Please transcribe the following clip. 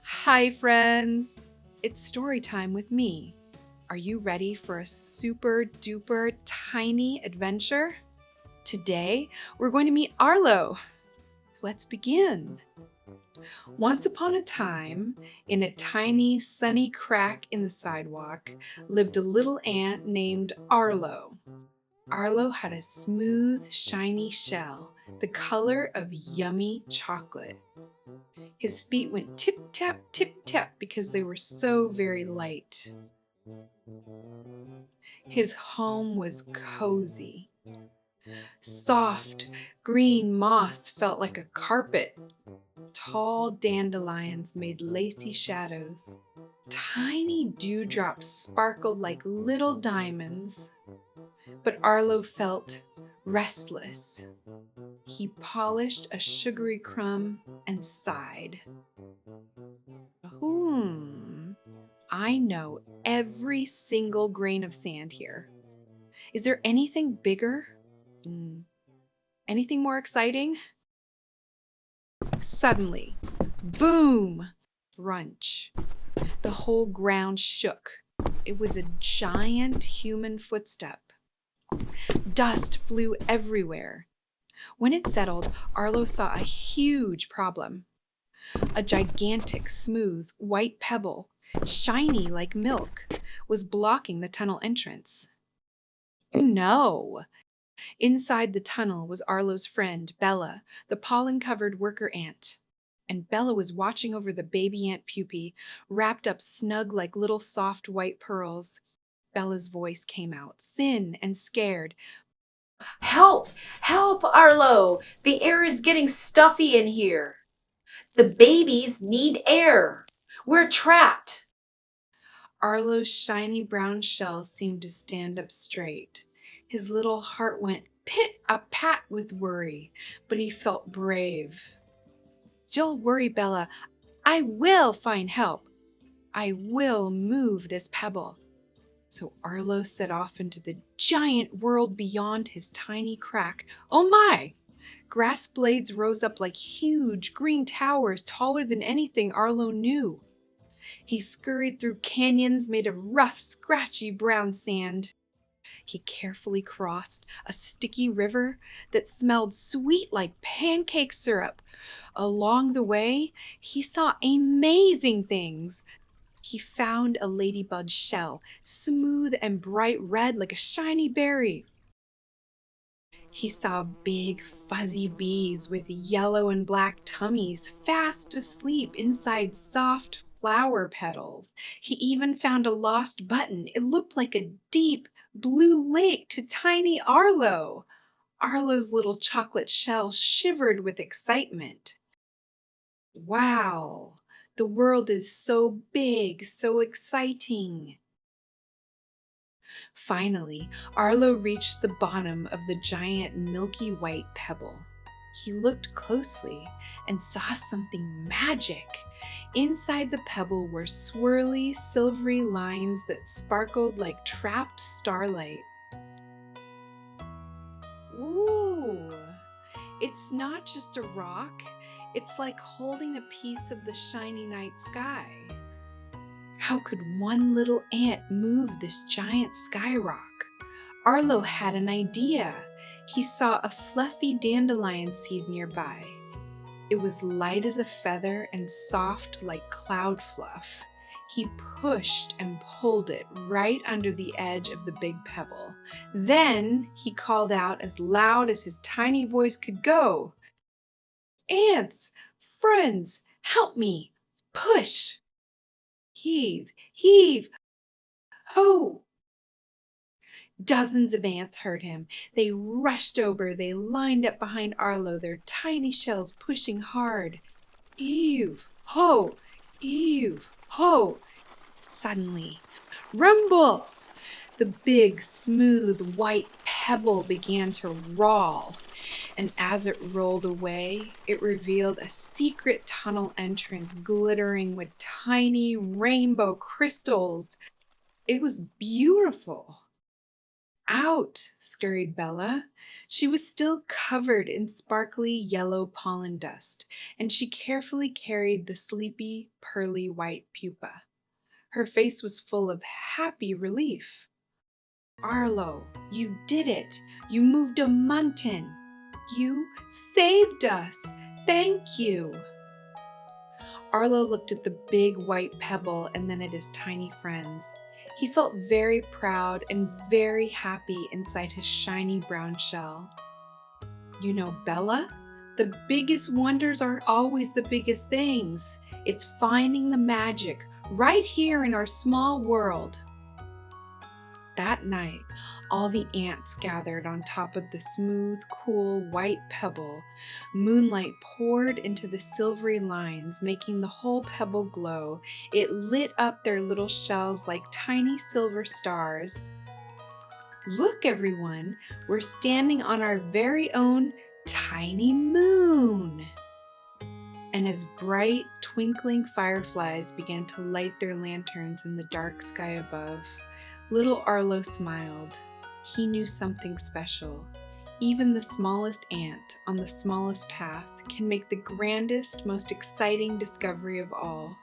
Hi, friends! It's story time with me. Are you ready for a super duper tiny adventure? Today, we're going to meet Arlo. Let's begin. Once upon a time, in a tiny sunny crack in the sidewalk, lived a little ant named Arlo. Arlo had a smooth, shiny shell, the color of yummy chocolate. His feet went tip tap because they were so very light. His home was cozy. Soft, green moss felt like a carpet. Tall dandelions made lacy shadows. Tiny dewdrops sparkled like little diamonds. But Arlo felt restless. He polished a sugary crumb and sighed. I know every single grain of sand here. Is there anything bigger? Anything more exciting? Suddenly, boom! Crunch. The whole ground shook. It was a giant human footstep. Dust flew everywhere. When it settled, Arlo saw a huge problem. A gigantic, smooth, white pebble, shiny like milk, was blocking the tunnel entrance. No! Inside the tunnel was Arlo's friend, Bella, the pollen-covered worker ant. And Bella was watching over the baby ant pupae, wrapped up snug like little soft white pearls. Bella's voice came out, thin and scared. Help! Help, Arlo! The air is getting stuffy in here. The babies need air. We're trapped. Arlo's shiny brown shell seemed to stand up straight. His little heart went pit-a-pat with worry, but he felt brave. Don't worry, Bella. I will find help. I will move this pebble. So Arlo set off into the giant world beyond his tiny crack. Oh my! Grass blades rose up like huge green towers taller than anything Arlo knew. He scurried through canyons made of rough, scratchy brown sand. He carefully crossed a sticky river that smelled sweet like pancake syrup. Along the way, he saw amazing things. He found a ladybug's shell, smooth and bright red like a shiny berry. He saw big, fuzzy bees with yellow and black tummies fast asleep inside soft flower petals. He even found a lost button. It looked like a deep blue lake to tiny Arlo. Arlo's little chocolate shell shivered with excitement. Wow, the world is so big, so exciting. Finally, Arlo reached the bottom of the giant milky-white pebble. He looked closely and saw something magic. Inside the pebble were swirly, silvery lines that sparkled like trapped starlight. Ooh! It's not just a rock. It's like holding a piece of the shiny night sky. How could one little ant move this giant sky rock? Arlo had an idea. He saw a fluffy dandelion seed nearby. It was light as a feather and soft like cloud fluff. He pushed and pulled it right under the edge of the big pebble. Then he called out as loud as his tiny voice could go, "Ants! Friends! Help me! Push! Heave! Heave! Ho!" Dozens of ants heard him. They rushed over. They lined up behind Arlo, their tiny shells pushing hard. Eve! Ho! Eve! Ho! Suddenly, rumble! The big, smooth, white pebble began to roll, and as it rolled away, it revealed a secret tunnel entrance glittering with tiny rainbow crystals. It was beautiful. Out, scurried Bella. She was still covered in sparkly yellow pollen dust, and she carefully carried the sleepy, pearly white pupa. Her face was full of happy relief. Arlo, you did it! You moved a muntin! You saved us! Thank you! Arlo looked at the big white pebble and then at his tiny friends. He felt very proud and very happy inside his shiny brown shell. You know, Bella, the biggest wonders aren't always the biggest things. It's finding the magic right here in our small world. That night, all the ants gathered on top of the smooth, cool, white pebble. Moonlight poured into the silvery lines, making the whole pebble glow. It lit up their little shells like tiny silver stars. Look, everyone, we're standing on our very own tiny moon. And as bright, twinkling fireflies began to light their lanterns in the dark sky above, little Arlo smiled. He knew something special. Even the smallest ant on the smallest path can make the grandest, most exciting discovery of all.